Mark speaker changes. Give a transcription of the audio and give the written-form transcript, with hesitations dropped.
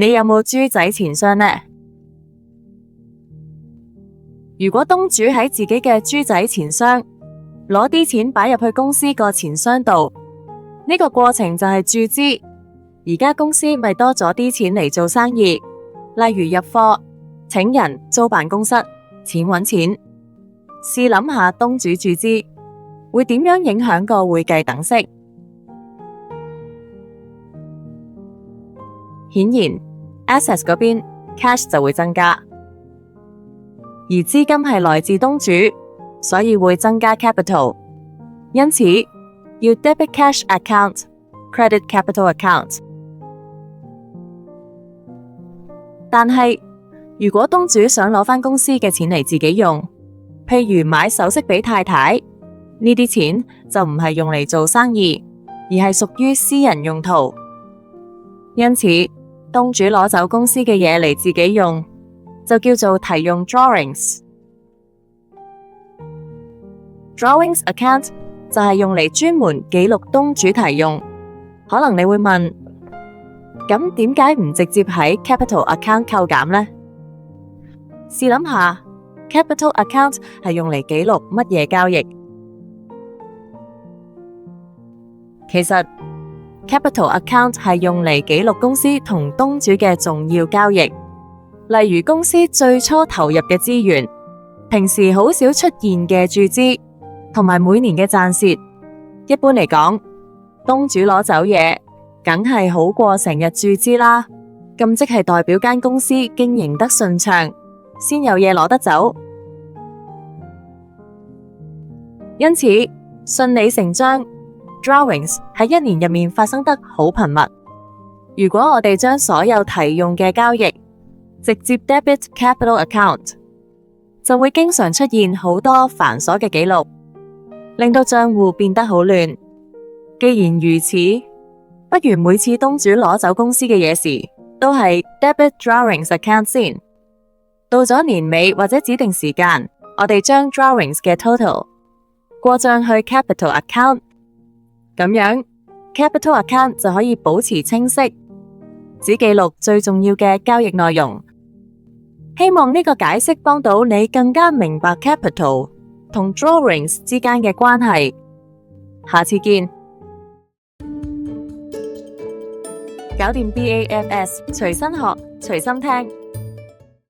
Speaker 1: 你有冇豬仔錢箱呢？如果東主喺自己嘅豬仔錢箱攞啲錢擺入去公司個錢箱度，呢個過程就係注資。而家公司咪多咗啲錢嚟做生意，例如入貨、請人、租辦公室，錢搵錢。試諗下東主注資會點樣影響個會計等式？顯然 assets 嗰邊 cash 就會增加，而資金係來自東主，所以會增加 capital。因此要 debit cash account credit capital account。但係如果東主想攞返公司嘅錢嚟自己用，譬如買首飾俾太太，呢啲錢就唔係用嚟做生意，而係屬於私人用途。因此東主攞走公司嘅嘢嚟自己用，就叫做提用 drawings。Drawings account 就係用嚟專門記錄東主提用。可能你會問，咁點解唔直接喺 capital account 扣減呢？試諗下 capital account 係用嚟記錄乜嘢交易？其實 capital account 係用嚟記錄公司同東主嘅重要交易，例如公司最初投入嘅資源，平時好少出現嘅注資，同埋每年嘅賺蝕。一般嚟講，東主攞走嘢，梗係好過成日注資啦。咁即係代表間公司經營得順暢，先有嘢攞得走。因此順理成章 ，drawings 喺一年入面發生得好頻密。如果我哋將所有提用嘅交易直接 debit capital account， 就會經常出現好多繁瑣嘅記錄，令到賬戶變得好亂。既然如此，不如每次東主攞走公司嘅嘢時，都係 debit drawings account 先。到咗年尾或者指定時間，我哋將 drawings 嘅 total 過賬去 capital account， 咁樣 capital account 就可以保持清晰，只記錄最重要嘅交易內容。希望呢個解釋幫到你更加明白 capital 同 drawings 之間嘅關係。下次見。搞掂 BAFS，隨身學，隨心聽。